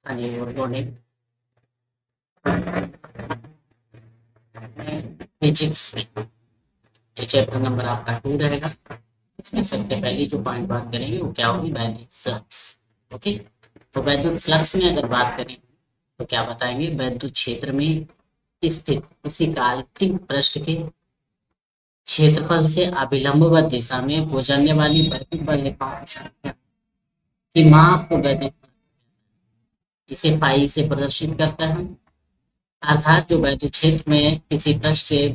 हाँ जी, good morning. Physics में ये चैप्टर नंबर आपका 2 रहेगा। इसमें सबसे पहली जो पॉइंट बात करेंगे वो क्या होगी, वैद्युत फ्लक्स। ओके, तो वैद्युत फ्लक्स में अगर बात करें तो क्या बताएंगे, वैद्युत क्षेत्र में स्थित किसी काल्पनिक पृष्ठ के क्षेत्रफल से अभिलंबवत दिशा में गुजरने वाली वैद्युत बल्लेखाओं की संख्या की माप को वैद्युत फ्लक्स, इसे फाई से प्रदर्शित करता है। अर्थात जो वैद्युत क्षेत्र में किसी पृष्ठ से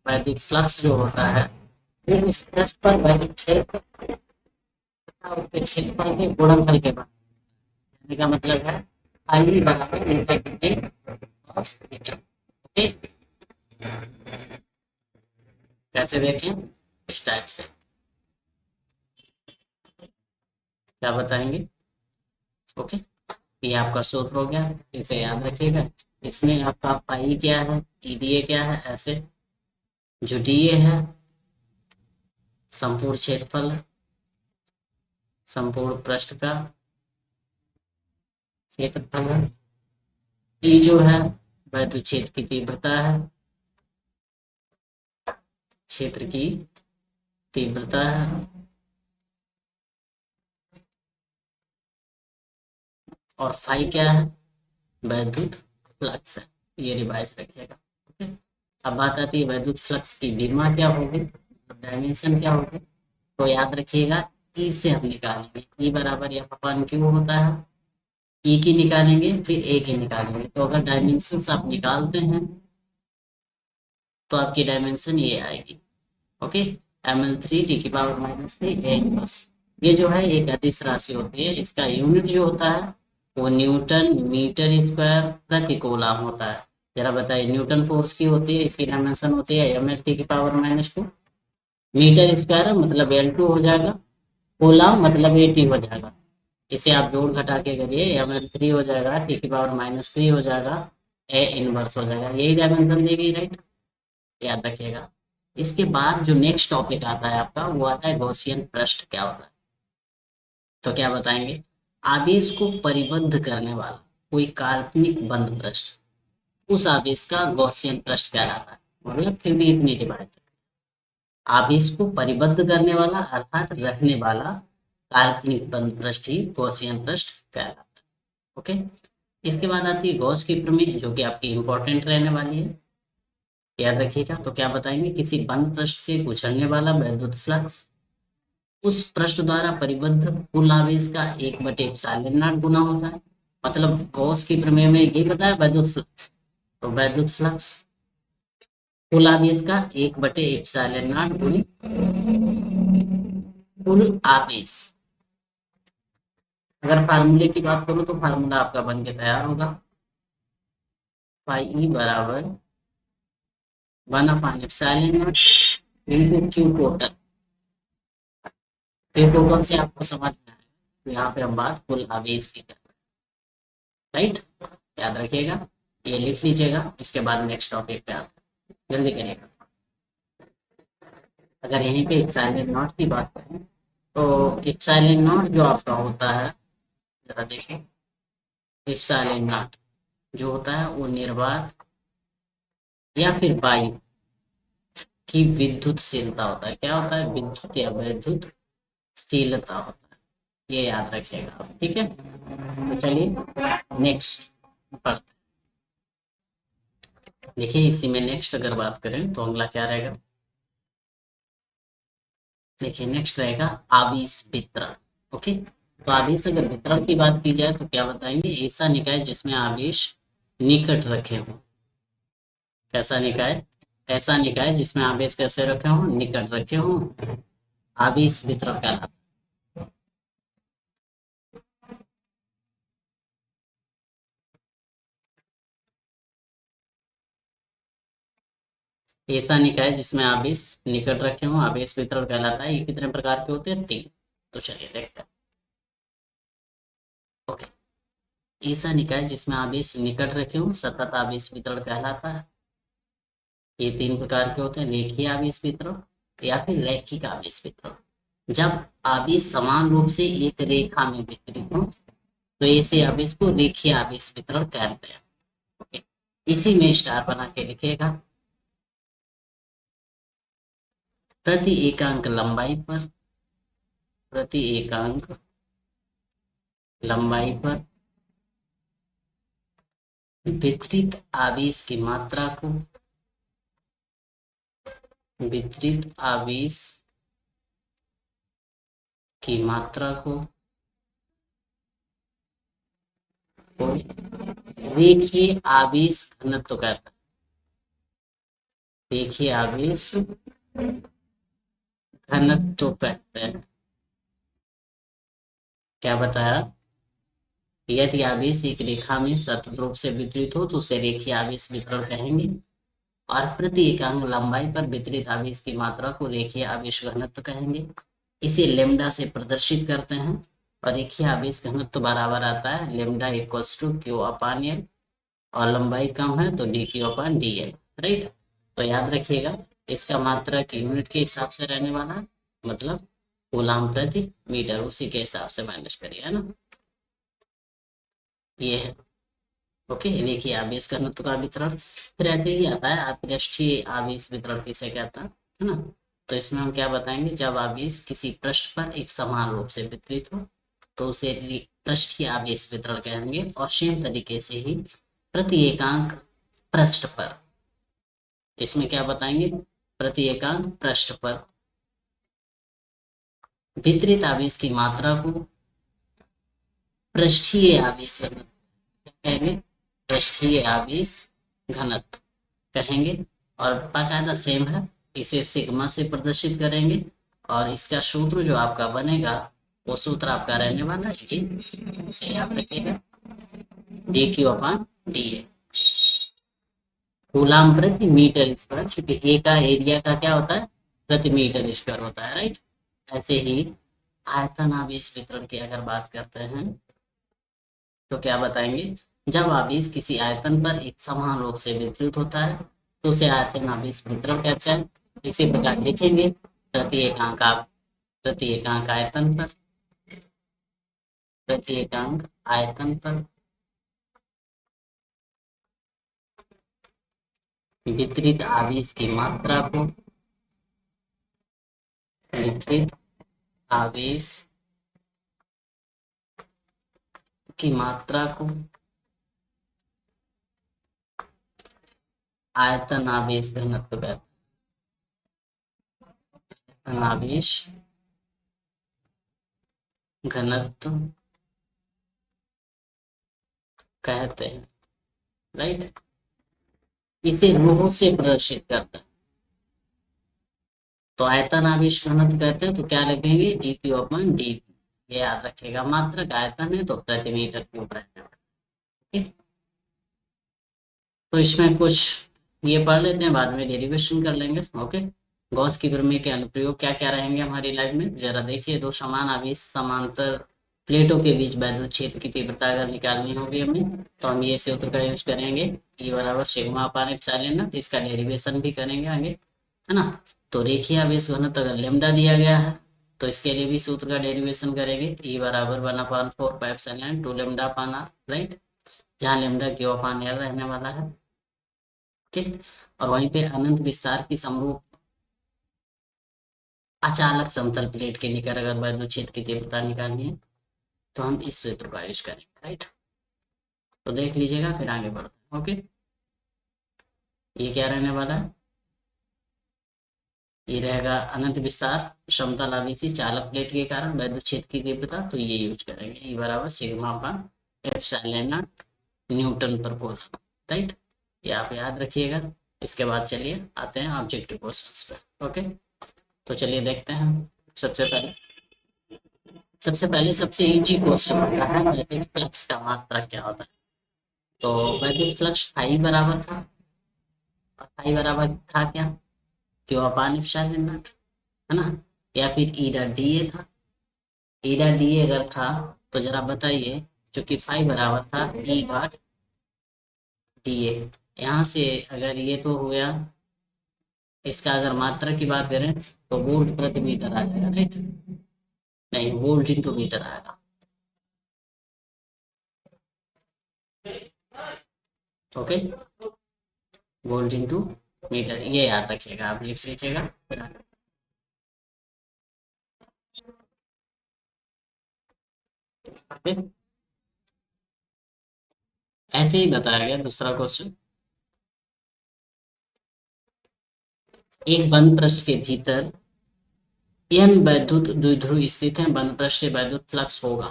वैद्युत फ्लक्स जो होता है वो उस पृष्ठ पर वैद्युत क्षेत्र तथा उसके क्षेत्रफल के गुणनफल के बराबर। कहने का मतलब है आई बराबर इंटीग्रेट cos थीटा। ओके, कैसे देखें, इस टाइप से क्या बताएंगे। ओके, ये आपका सूत्र हो गया, इसे याद रखिएगा। इसमें आपका पाई क्या है, ईडीए क्या है, ऐसे जो डीए है संपूर्ण क्षेत्रफल संपूर्ण पृष्ठ का क्षेत्रफल है। ई जो है वैद्युत क्षेत्र की तीव्रता है, क्षेत्र की तीव्रता है। और फाई क्या है, वैद्युत फ्लक्स है। ये रिवाइज रखिएगा। ओके, अब बात आती है वैद्युत फ्लक्स की विमा क्या होगी, डायमेंशन क्या होगी। तो याद रखिएगा, ई से हम निकालेंगे, ई बराबर एफ अपन क्यू होता है। ई की निकालेंगे फिर ए की निकालेंगे, तो अगर डायमेंशन आप निकालते हैं तो आपकी डायमेंशन ये आएगी। ओके, ml3 टी की पावर -3 ए इनवर्स। ये जो है एक अदिश राशि होती है, इसका यूनिट जो होता है वो न्यूटन मीटर स्क्वायर प्रति कूलम होता है। जरा बताइए, न्यूटन फोर्स की होती है, इसकी डायमेंशन होती है ml3 की पावर -2। मीटर स्क्वायर मतलब L2 हो जाएगा, कूलम मतलब AT हो जाएगा। इसे आप जोड़ घटा के करिए, ml3 हो जाएगा, टी की पावर -3 हो जाएगा, ए इनवर्स हो जाएगा। यही डायमेंशन देगी, राइट, याद रखिएगा। इसके बाद जो नेक्स्ट टॉपिक आता है आपका वो आता है गॉसियन पृष्ठ क्या होता है। तो क्या बताएंगे, आवेश को परिबद्ध करने वाला कोई काल्पनिक बंद पृष्ठ, उस आवेश का गॉसियन पृष्ठ कहलाता है। मतलब फिर भी इतनी डिवाइड, आवेश को परिबद्ध करने वाला अर्थात रखने वाला काल्पनिक बंद पृष्ठ ही गॉसियन पृष्ठ कहलाता है। ओके, इसके बाद आती है गॉस की प्रमेय, जो कि आपकी इंपॉर्टेंट रहने वाली है, याद रखिएगा। तो क्या बताएंगे, किसी बंद पृष्ठ से गुजरने वाला वैद्युत फ्लक्स उस पृष्ठ द्वारा परिबद्ध कुल आवेश का 1/ε0 गुना होता है। मतलब गॉस की प्रमेय में ये बताया वैद्युत फ्लक्स, तो वैद्युत फ्लक्स कुल आवेश का 1/ε0 गुणे कुल आवेश। अगर फार्मूले की बात करूं तो फार्मूला आपका बन के तैयार होगा, फाई बराबर 1/ε0 into q total. Q total से आपको समझ में आएगा, तो यहाँ पे हम बात कुल आवेश की कर रहे हैं, राइट, याद रखिएगा। ये लिख लीजिएगा, इसके बाद नेक्स्ट टॉपिक पे आते हैं, जल्दी करिएगा। अगर यहीं पे इप्सिलॉन नॉट की बात करें तो इप्सिलॉन नॉट जो आपका होता है, जरा देखिए, इप्सिलॉन नॉट जो होता है वो निर्वात या फिर वायु की विद्युतशीलता होता है। क्या होता है, विद्युत या वैद्युत शीलता होता है, ये याद रखिएगा आप, ठीक है। तो चलिए नेक्स्ट पढ़ते हैं। देखिए इसी में नेक्स्ट अगर बात करें तो अगला क्या रहेगा, देखिए नेक्स्ट रहेगा आवेश वितरण। ओके, तो आवेश अगर वितरण की बात की जाए तो क्या बताएंगे, ऐसा निकाय जिसमें आवेश निकट रखे हों। कैसा निकाय, ऐसा निकाय जिसमें आवेश कैसे रखे हों, निकट रखे हों, आवेश वितरण कहलाता है। ऐसा निकाय जिसमें आवेश निकट रखे हों आवेश वितरण कहलाता है। ये कितने प्रकार के होते हैं, 3। तो चलिए देखते हैं। ओके, ऐसा निकाय जिसमें आवेश निकट रखे हों सतत आवेश वितरण कहलाता है। ये 3 प्रकार के होते हैं, रेखीय आवेश वितरण या फिर रैखिक आवेश वितरण। जब आवेश समान रूप से एक रेखा में वितरित हो तो ऐसे आवेश को रेखीय आवेश वितरण कहते हैं। ओके, इसी में स्टार बना के लिखेगा। प्रति एकांक लंबाई पर, प्रति एकांक लंबाई पर वितरित आवेश की मात्रा को, वितरित आवेश की मात्रा को रेखीय आवेश घनत्व कहता है। रेखीय आवेश घनत्व कहते हैं। क्या बताया? यदि आवेश एक रेखा में सतत रूप से वितरित हो तो उसे रेखीय आवेश वितरण कहेंगे, और प्रति एकांक लंबाई पर वितरित आवेश की मात्रा को रेखीय आवेश घनत्व कहेंगे। इसे लेमडा से प्रदर्शित करते हैं, और रेखीय आवेश घनत्व बराबर आता है lambda equals to Q upon L, और लंबाई कम है तो D Q upon D L. Right, तो याद रखिएगा इसका मात्रा की यूनिट के हिसाब से रहने वाला है, मतलब कूलाम प्रति मीटर, उसी के हिसाब से माइनस करिए, है ना। ये है। ओके, देखिए आवेश घनत्व का वितरण। फिर ऐसे ही आता है अपृष्ठीय आवेश वितरण किसे कहता है ना। तो इसमें हम क्या बताएंगे, जब आवेश किसी पृष्ठ पर एक समान रूप से वितरित हो तो उसे पृष्ठीय आवेश वितरण कहेंगे, और सेम तरीके से ही प्रति एकांक पृष्ठ पर, इसमें क्या बताएंगे, प्रति एकांक पृष्ठ पर वितरित आवेश की मात्रा को पृष्ठीय आवेश घनत्व कहेंगे, पृष्ठीय आवेश घनत्व कहेंगे। और बाकायदा सेम है, इसे सिग्मा से प्रदर्शित करेंगे, और इसका सूत्र जो आपका बनेगा वो सूत्र आपका रहने वाला है जी, इसे याद रखिएगा, D Q upon D A, coulomb प्रति मीटर स्क्वायर, क्योंकि ए का एरिया का क्या होता है, प्रति मीटर स्क्वायर होता है। राइट, ऐसे ही आयतन आवेश वितरण की अगर बात करते हैं तो क्या बताएंगे, जब आवेश किसी आयतन पर एक समान रूप से वितरित होता है तो उसे आयतन आवेश वितरण कहते हैं। इसी प्रकार लिखेंगे, प्रति एकांक प्रति एकांक आयतन पर, प्रति एकांक आयतन पर वितरित आवेश की मात्रा को, वितरित आवेश की मात्रा को आयतन आवेश घनत्व कहते हैं। आयतन आवेश घनत्व कहते हैं। राइट, इसे रो से प्रदर्शित करता है। तो आयतन आवेश घनत्व कहते हैं, तो क्या लिखेंगे, डी क्यू अपन डी, ये याद रखिएगा, मात्रक आयतन है तो प्रति मीटर क्यूब रहने वाला। तो इसमें कुछ ये पढ़ लेते हैं, बाद में डेरिवेशन कर लेंगे। ओके, गॉस की प्रमेय के अनुप्रयोग क्या क्या रहेंगे हमारी लाइफ में, जरा देखिए। दो समान आवेश समांतर प्लेटों के बीच वैद्युत क्षेत्र की तीव्रता अगर निकालनी होगी हमें, तो हम ये सूत्र का यूज करेंगे, E बराबर सिग्मा अपान एप्सिलॉन नॉट, इसका डेरिवेशन भी करेंगे आगे, है ना। तो रेखीय आवेश घनत्व अगर लेमडा दिया गया है तो इसके लिए भी सूत्र का डेरिवेशन करेंगे, E बराबर 1/4 pi epsilon 2 lambda upon R. Right, जहाँ लेमडा क्यू अपान आर रहने वाला है। ठीक, और वहीं पे अनंत विस्तार की समरूप अचालक समतल प्लेट के निकट अगर वैद्युत क्षेत्र की तीव्रता निकालनी है तो हम इस सूत्र का यूज करेंगे। राइट, तो देख लीजिएगा, फिर आगे बढ़ते हैं। ओके, ये क्या रहने वाला है, ये रहेगा अनंत विस्तार समतल आवेशी चालक प्लेट के कारण वैद्युत क्षेत्र की तीव्रता, तो ये यूज करेंगे, ई बराबर sigma upon epsilon not Newton पर कूलम। राइट, ये आप याद रखिएगा। इसके बाद चलिए आते हैं ऑब्जेक्टिव क्वेश्चंस पे। ओके, तो चलिए देखते हैं। सबसे पहले सबसे इजी क्वेश्चन होता है वैद्युत फ्लक्स का मात्रा क्या होता है। तो वैद्युत फ्लक्स फाई बराबर था, और फाई बराबर था क्या, क्यू अपान एप्सिलॉन नॉट, है ना, या फिर ई डॉट डी ए था। ई डॉट डी ए अगर था तो जरा बताइए, चूंकि फाई बराबर था ई डॉट डी ए, यहाँ से अगर ये तो हो गया, इसका अगर मात्रा की बात करें तो वोल्ट प्रति मीटर आ जाएगा। राइट, नहीं, वोल्ट इंटू मीटर आएगा। ओके, वोल्ट इंटू मीटर, ये याद रखिएगा, आप लिख लीजिएगा फिर आगे। ओके, ऐसे ही बताया गया दूसरा क्वेश्चन। एक बंद पृष्ठ के भीतर n वैद्युत द्विध्रुव स्थित है, बंद पृष्ठ से वैद्युत फ्लक्स होगा।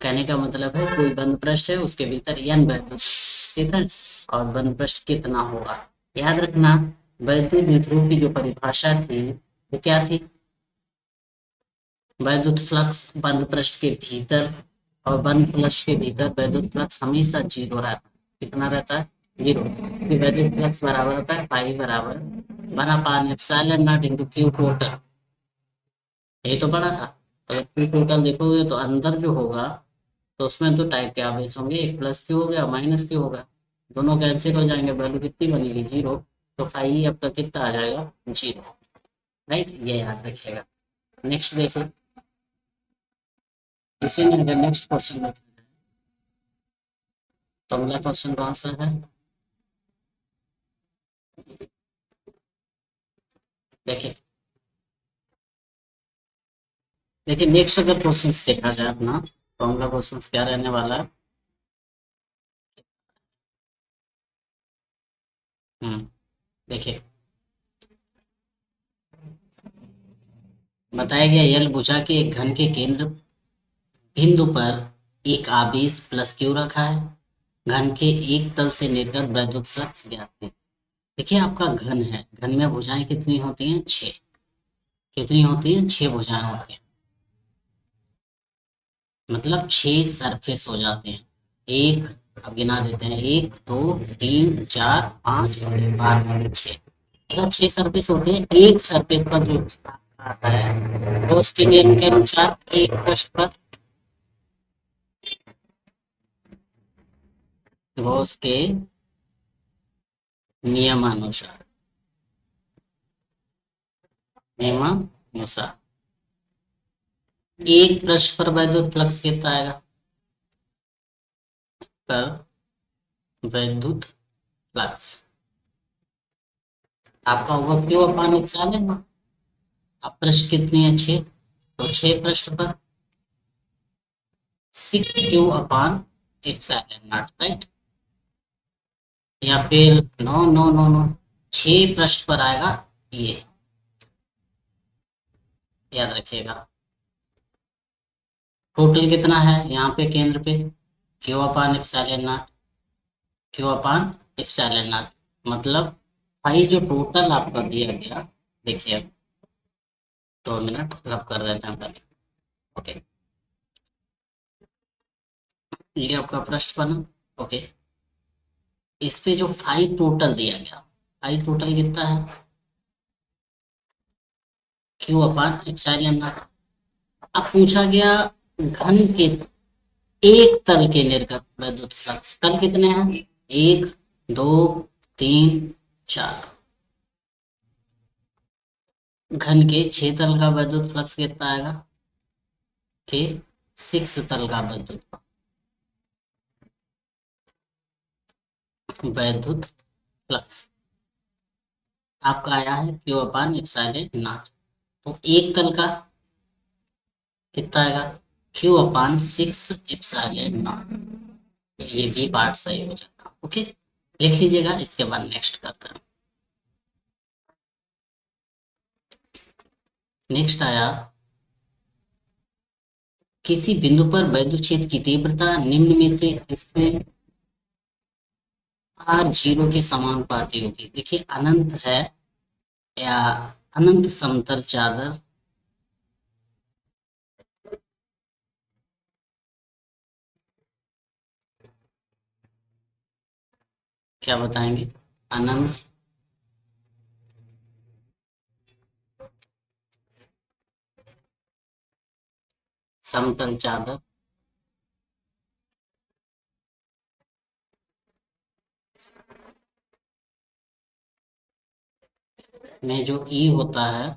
कहने का मतलब है कोई बंद पृष्ठ है, उसके भीतर n वैद्युत स्थित है और बंद पृष्ठ कितना होगा। याद रखना, वैद्युत द्विध्रुव की जो परिभाषा थी वो क्या थी, वैद्युत फ्लक्स बंद पृष्ठ के भीतर, और बंद पृष्ठ के भीतर वैद्युत फ्लक्स हमेशा जीरो रहता है। कितना रहता है, जीरो। वैद्युत फ्लक्स बराबर होता है पाई बराबर 1 epsilon not into q total. यही तो पढ़ा था। अगर क्यू टोटल देखोगे तो अंदर जो होगा तो उसमें तो टाइप के आवेश होंगे, एक प्लस क्यू हो गया माइनस क्यू होगा, दोनों कैंसिल हो जाएंगे, वैल्यू कितनी बनेगी, जीरो। तो फाई आपका कितना आ जाएगा, जीरो। राइट, ये याद रखिएगा। नेक्स्ट देखिए, इसी में अगर नेक्स्ट क्वेश्चन देखा जाए तो अगला क्वेश्चन कौन सा है, देखिए। देखिए नेक्स्ट अगर क्वेश्चन देखा जाए अपना, तो अगला क्वेश्चन क्या रहने वाला है। देखिए, बताया गया यल भुजा के एक घन के केंद्र बिंदु पर एक आवेश प्लस क्यू रखा है, घन के एक तल से निर्गत वैद्युत फ्लक्स ज्ञात है। देखिए आपका घन है, घन में भुजाएं कितनी होती हैं, छह। कितनी होती हैं, छह भुजाएं होती हैं, मतलब छह सरफेस हो जाते हैं। एक, अब गिना देते हैं, एक दो तीन चार पाँच बारह छह। अगर छह सरफेस होते हैं, एक सरफेस पर जो आता है तो उसके नियम के अनुसार एक पृष्ठ पर गॉस के नियमानुसार नियमानुसार एक पृष्ठ पर वैद्युत फ्लक्स कितना आएगा, पर वैद्युत फ्लक्स आपका होगा क्यू अपान एप्सिलॉन नॉट। अब पृष्ठ कितनी है, छह, तो छह पृष्ठ पर 6Q/एप्सिलॉन नॉट, राइट। या फिर नो नो नो नो, छह पृष्ठ पर आएगा ये, याद रखिएगा। टोटल कितना है यहाँ पे केंद्र पे, Q/एप्सिलॉन नॉट, Q/एप्सिलॉन नॉट, मतलब भाई जो टोटल आपका दिया गया, देखिए अब 2 मिनट रब कर देते हैं पहले। ओके, ये आपका पृष्ठ बना। ओके, इस पे जो फाई टोटल दिया गया, फाई टोटल कितना है, Q/एप्सिलॉन नॉट। अब पूछा गया घन के एक तल के निर्गत वैद्युत फ्लक्स, तल कितने हैं, एक दो तीन चार, घन के छह तल का वैद्युत फ्लक्स कितना आएगा, के सिक्स तल का वैद्युत फ्लक्स आपका आया है Q/एप्सिलॉन नॉट। तो एक तल का कितना आएगा, Q/6 एप्सिलॉन नॉट। ये भी पार्ट सही हो जाएगा। ओके, लिख लीजिएगा, इसके बाद नेक्स्ट करते हैं। नेक्स्ट आया, किसी बिंदु पर वैद्युत क्षेत्र की तीव्रता निम्न में से किसमें R0 के समानुपाती होगी। देखिए अनंत है या अनंत समतल चादर, क्या बताएंगे, अनंत समतल चादर में जो ई होता है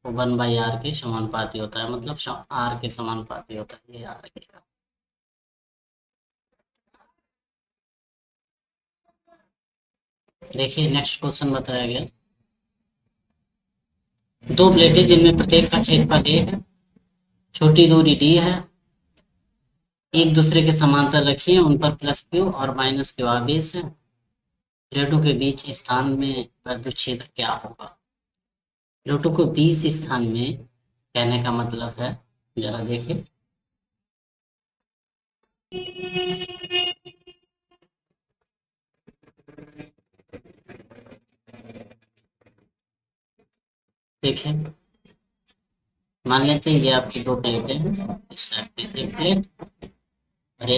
वो 1/r के समानुपाती होता है, मतलब आर के समानुपाती होता है, ये याद रखिएगा। देखिए नेक्स्ट क्वेश्चन बताया गया, दो प्लेटें जिनमें प्रत्येक का क्षेत्रफल a है, छोटी दूरी d है, एक दूसरे के समांतर रखिए, उन पर प्लस क्यू और माइनस क्यू आवेश है, प्लेटों के बीच स्थान में विद्युत क्षेत्र क्या होगा। प्लेटों को बीच स्थान में कहने का मतलब है, जरा देखिए, देखिए मान लेते हैं ये आपकी दो प्लेटें हैं, इस साइड पे एक प्लेट और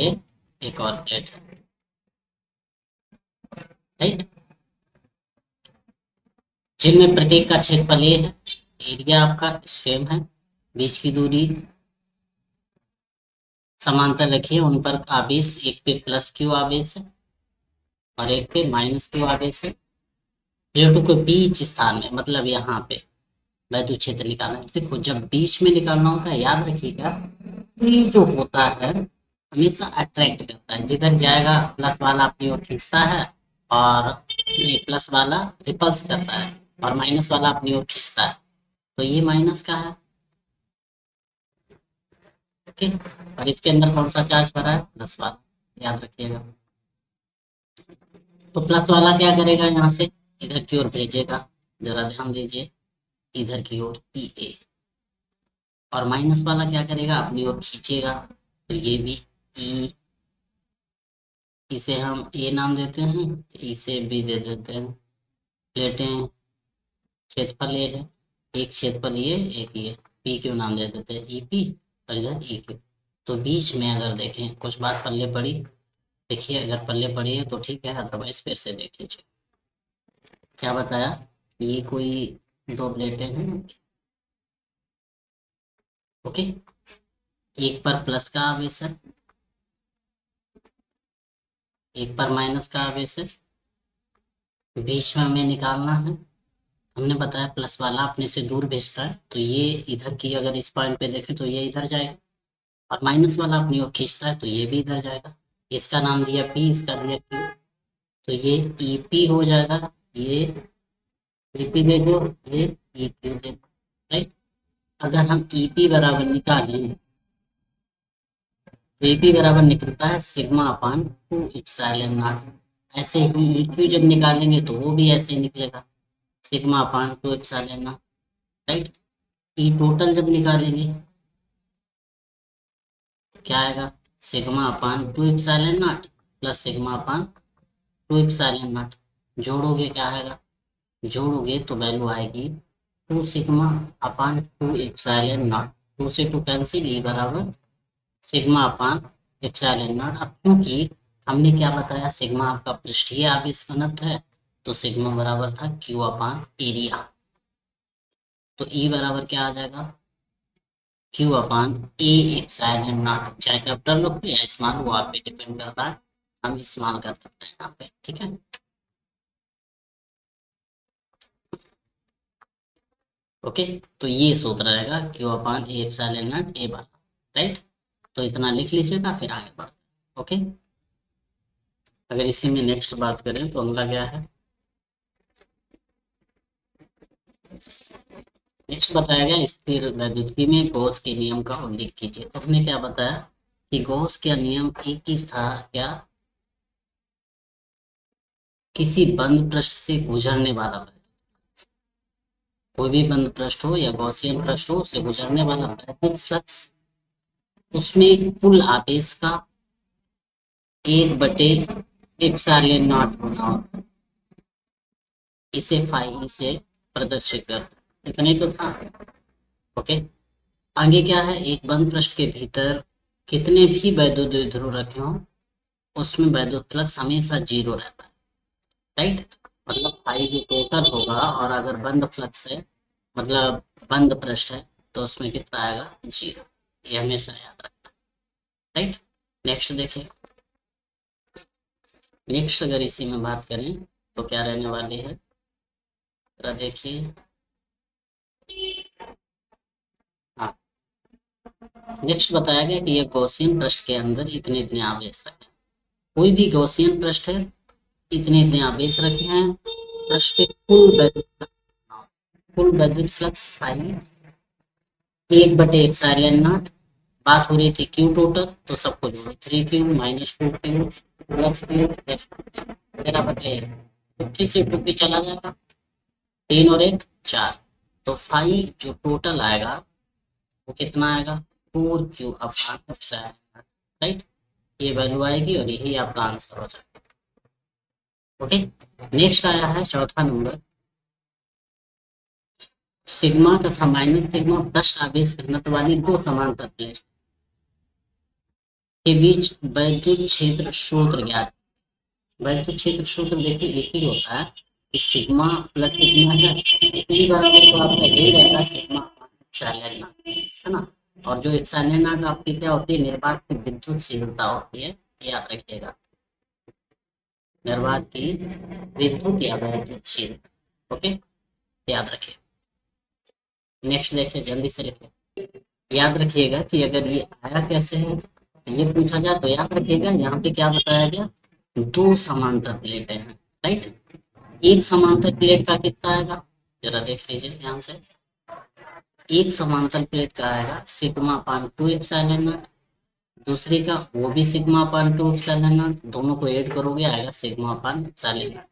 एक और प्लेट है, राइट, जिनमें प्रत्येक का क्षेत्रफल a है, एरिया आपका सेम है, बीच की दूरी समांतर रखिए, उन पर आवेश एक पे प्लस क्यू आवेश है और एक पे माइनस क्यू आवेश है, प्लेटों के बीच स्थान में मतलब यहाँ पे वैद्युत क्षेत्र निकालना है। देखो जब बीच में निकालना होता है याद रखिएगा, ये जो होता है हमेशा अट्रैक्ट करता है, जिधर जाएगा प्लस वाला अपनी ओर खींचता है और प्लस वाला रिपल्स करता है और माइनस वाला अपनी ओर खींचता है, तो ये माइनस का है, ओके, और इसके अंदर कौन सा चार्ज भरा है, प्लस वाला, याद रखिएगा। तो प्लस वाला क्या करेगा, यहाँ से इधर की ओर भेजेगा, जरा ध्यान दीजिए, इधर की ओर ई ए, और माइनस वाला क्या करेगा, अपनी ओर खींचेगा, तो ये भी ई, इसे हम ए नाम देते हैं, इसे बी दे देते हैं। प्लेटें क्षेत्रफल ए है, एक क्षेत्रफल ये एक ये, पी क्यू नाम दे देते हैं, ई पी और इधर ई क्यू। तो बीच में अगर देखें कुछ बात पल्ले पड़ी, देखिए अगर पल्ले पड़ी है तो ठीक है, अदरवाइज फिर से देख लीजिए। क्या बताया, ये कोई दो प्लेटें हैं, ओके, एक पर प्लस का आवेश है, एक पर माइनस का आवेश है, बीच में हमें निकालना है, हमने बताया प्लस वाला अपने से दूर भेजता है, तो ये इधर की अगर इस पॉइंट पे देखें तो ये इधर जाएगा, और माइनस वाला अपनी ओर खींचता है तो ये भी इधर जाएगा, इसका नाम दिया पी, इसका दिया क्यू, तो ये ई पी हो जाएगा, ये ई पी देखो, ये ई क्यू देखो, राइट। अगर हम ई पी बराबर निकालें तो ई पी बराबर निकलता है सिग्मा अपान 2 इप्सिलॉन नॉट। ऐसे ही ई क्यू जब निकालेंगे तो वो भी ऐसे ही निकलेगा, sigma upon 2 epsilon naught, right. E total जब निकालेंगे क्या आएगा, sigma upon 2 epsilon naught plus sigma upon 2 epsilon naught, जोड़ोगे क्या आएगा, जोड़ोगे तो वैल्यू आएगी 2 सिग्मा अपान 2 इप्सिलॉन नॉट, 2 से 2 कैंसिल, ई बराबर सिग्मा अपान एप्सिलॉन नॉट। अब क्योंकि हमने क्या बताया, सिग्मा आपका पृष्ठीय आवेश घनत्व है, तो सिग्मा बराबर था क्यू अपान एरिया, तो ई बराबर क्या आ जाएगा, Q upon A epsilon not, चाहे कैपिटल लो या स्मॉल, वो आप पे डिपेंड करता है, हम इस्तेमाल कर सकते हैं यहाँ पे, ठीक है, ओके। तो ये सूत्र रहेगा Q upon A epsilon not a bar, right. तो इतना लिख लीजिएगा, फिर आगे बढ़ते हैं, ओके। अगर इसी में नेक्स्ट बात करें तो अगला क्या है, नेक्स्ट बताया गया स्थिर वैद्युतिकी में गॉस के नियम का उल्लेख कीजिए। तो हमने क्या बताया कि गॉस का नियम एक ही था, क्या, किसी बंद पृष्ठ से गुजरने वाला वैद्युत, कोई भी बंद पृष्ठ हो या गॉसियन पृष्ठ हो, उससे गुजरने वाला वैद्युत फ्लक्स, उसमें कुल आवेश का 1/एप्सिलॉन नॉट होना, इसे फाई से प्रदर्शित कर, इतना ही तो था, ओके। आगे क्या है, एक बंद पृष्ठ के भीतर कितने भी वैद्युत द्विध्रुव रखे हों, उसमें वैद्युत फ्लक्स हमेशा 0 रहता है, राइट। मतलब फाई जो टोटल होगा, और अगर बंद फ्लक्स है मतलब बंद पृष्ठ है, तो उसमें कितना आएगा, 0, ये हमेशा याद रखना, राइट। नेक्स्ट देखिए, नेक्स्ट अगर इसी में बात करें तो क्या रहने वाली है, जरा देखिए, हाँ, नेक्स्ट बताया गया कि ये गॉसियन पृष्ठ के अंदर इतने इतने आवेश रहे, कोई भी गॉसियन पृष्ठ है इतने इतने आवेश रखे हैं, पृष्ठ कुल वैद्युत फ्लक्स फाई 1/ε0। बात हो रही थी क्यू टोटल, तो सबको जोड़ो, 3Q minus 2Q plus Q plus 2Q बराबर है 50 से 2P चला जाएगा, 3 और 1 4, तो फाई जो टोटल आएगा वो कितना आएगा 4Q अपॉन एप्सिलॉन, राइट। ये वैल्यू आएगी और यही आपका आंसर हो जाएगा। ओके, नेक्स्ट आया है चौथा नंबर, सिग्मा तथा माइनस सिग्मा पृष्ठ आवेश घनत्व वाली दो समांतर प्लेट के बीच वैद्युत क्षेत्र सूत्र ज्ञात। वैद्युत क्षेत्र सूत्र देखिए एक ही होता है कि सिग्मा प्लस कितना है, पी बराबर तो आपका यही रहेगा सिग्मा एप्सिलॉन नॉट, है ना। और जो एप्सिलॉन नॉट आपकी क्या होती है, निर्वात की विद्युतशीलता होती है, याद रखिएगा, निर्वात की विद्युत या वैद्युतशीलता। ओके, याद रखिए। नेक्स्ट देखिए, जल्दी से लिखिए, याद रखिएगा कि अगर ये आया कैसे है, ये पूछा जाए तो याद रखिएगा यहाँ पे क्या बताया गया, दो समांतर प्लेटें हैं, राइट। एक समांतर प्लेट का कितना आएगा, जरा देख लीजिए ध्यान से। एक समांतर प्लेट का आएगा सिग्मा अपान 2 एप्सिलॉन नॉट, दूसरे का वो भी सिग्मा अपान 2 एप्सिलॉन नॉट, दोनों को ऐड करोगे आएगा सिग्मा अपान एप्सिलॉन नॉट,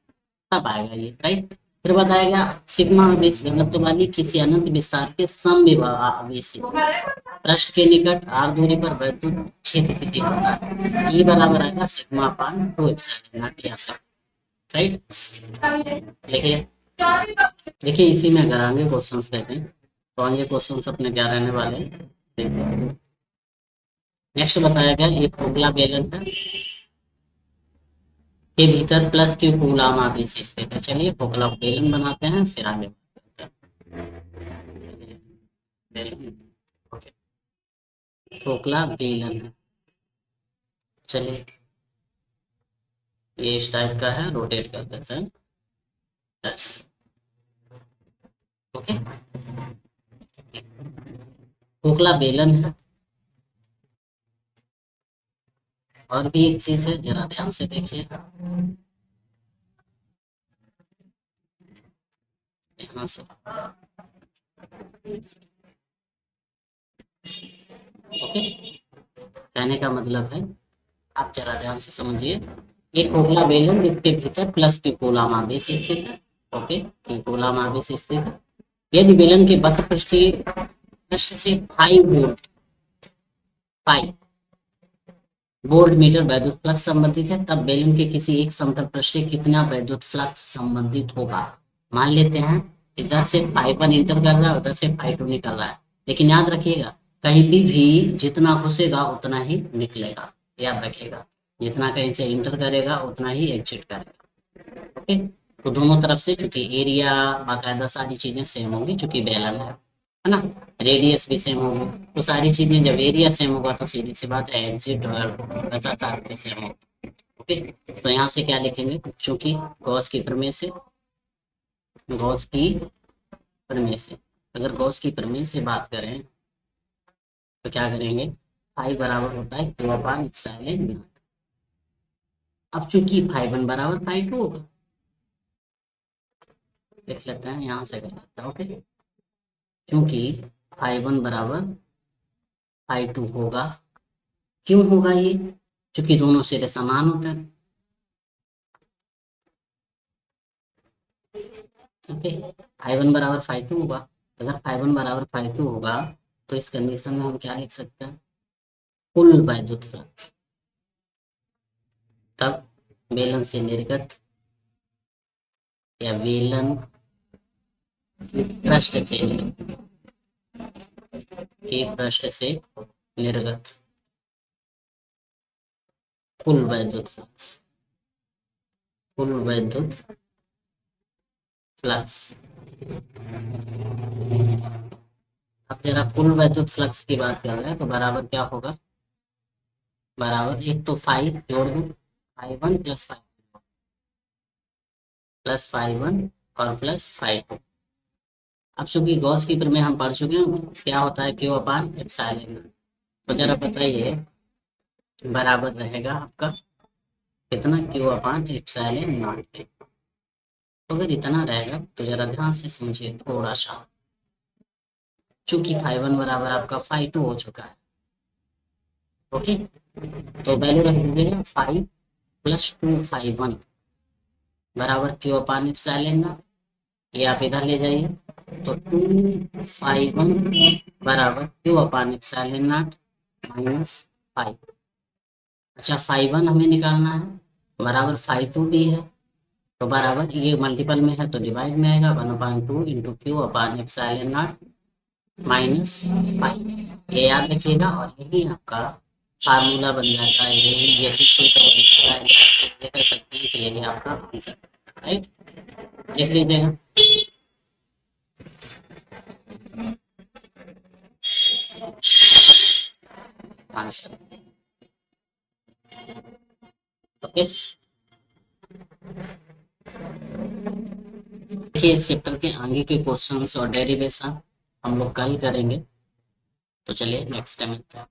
तब आएगा ये, राइट। फिर बताया गया सिग्मा आवेश घनत्व वाली किसी अनंत विस्तार के समविभव आवेश पृष्ठ के निकट r दूरी पर वैद्युत क्षेत्र कितनी होता है, ई बराबर आएगा sigma upon 2 epsilon not, right. देखिए, देखिए इसी में अगर आगे क्वेश्चंस देखें तो आगे क्वेश्चंस अपने क्या रहने वाले हैं। नेक्स्ट बताया गया एक खोखला बेलन है के भीतर प्लस क्यू कूलाम आवेश स्थित है। चलिए खोखला बेलन बनाते हैं फिर आगे बेलन, ओके, खोखला बेलन है। चलिए ये इस टाइप का है, रोटेट कर देते हैं ऐसे, ओके। खोखला बेलन है, और भी एक चीज है, जरा ध्यान से देखिए, यहाँ से, ओके। कहने का मतलब है, आप जरा ध्यान से समझिए, एक खोखला बेलन जिसके भीतर प्लस की कूलाम आवेश स्थित है, ओके, की कूलाम आवेश स्थित है। यदि बेलन के वक्र पृष्ठीय पृष्ठ से 5 वोल्ट मीटर वैद्युत फ्लक्स संबंधित है, तब बेलन के किसी एक समतल पृष्ठ से कितना वैद्युत फ्लक्स संबंधित होगा। मान लेते हैं इधर से फाइव 1 इंटर कर रहा है, उधर से फाइव 2 निकल रहा है, लेकिन याद रखिएगा कहीं भी जितना घुसेगा उतना ही निकलेगा, याद रखिएगा, जितना कहीं से इंटर करेगा उतना ही एग्जिट करेगा, ओके। तो दोनों तरफ से चूंकि एरिया बाकायदा सारी चीजें सेम होंगी, चूंकि बेलन है ना, रेडियस भी सेम होगा, तो सारी चीजें जब एरिया सेम होगा तो सीधी सी बात है एग्जिट और वैसा सारा कुछ सेम होगा, ओके। तो यहाँ से क्या लिखेंगे, चूंकि गॉस की प्रमेय से, गॉस की प्रमेय से, अगर गॉस की प्रमेय से बात करें तो क्या करेंगे, फाई बराबर होता है क्यू अपान एप्सिलॉन नॉट। अब चूंकि फाई 1 बराबर फाई 2 होगा, देख लेते हैं यहाँ से कर लेते हैं, ओके। क्योंकि फाई 1 बराबर फाई 2 होगा, क्यों होगा ये, चूंकि दोनों सिरे समान होते हैं, ओके। फाई 1 बराबर फाई 2 होगा, अगर फाई 1 बराबर फाई 2 होगा तो इस कंडीशन में हम क्या लिख सकते हैं, कुल वैद्युत फ्लक्स, तब बेलन से निर्गत या बेलन पृष्ठ से, के पृष्ठ से निर्गत कुल वैद्युत फ्लक्स, कुल वैद्युत फ्लक्स। अब जरा कुल वैद्युत फ्लक्स की बात कर रहे हैं तो बराबर क्या होगा, बराबर एक तो फाइव जोड़ दो, फाइव 1 प्लस फाइव 1 और प्लस फाइव 2। अब चूंकि गॉस की प्रमेय हम पढ़ चुके हैं, क्या होता है क्यू अपान एप्सिलॉन, तो जरा बताइए बराबर रहेगा आपका कितना क्यू अपान एप्सिलॉन नॉट है। तो अगर इतना रहेगा तो जरा ध्यान से समझिए थोड़ा सा, चूंकि फाइव वन बराबर आपका फाइव टू हो चुका है। ओके, तो वैल्यू रख दीजिएगा five plus two five one बराबर क्यू अपान एप्सिलॉन नॉट। ये आप इधर ले जाइए, तो टू फाइव वन बराबर Q upon epsilon not minus five. अच्छा, फाइव वन हमें निकालना है, बराबर फाइव टू भी है, तो बराबर ये मल्टीपल में है तो डिवाइड में आएगा, one upon two into Q upon epsilon not minus five. ये याद रखिएगा और यही आपका फार्मूला बन जाता है, यही सूत्र बन जाता है, ये कह सकते हैं कि यही आपका आंसर, राइट। लिख लीजिएगा। आंसर। ओके, देखिए इस चैप्टर के आगे के क्वेश्चंस और डेरिवेशन हम लोग कल करेंगे, तो चलिए नेक्स्ट टाइम मिलते हैं।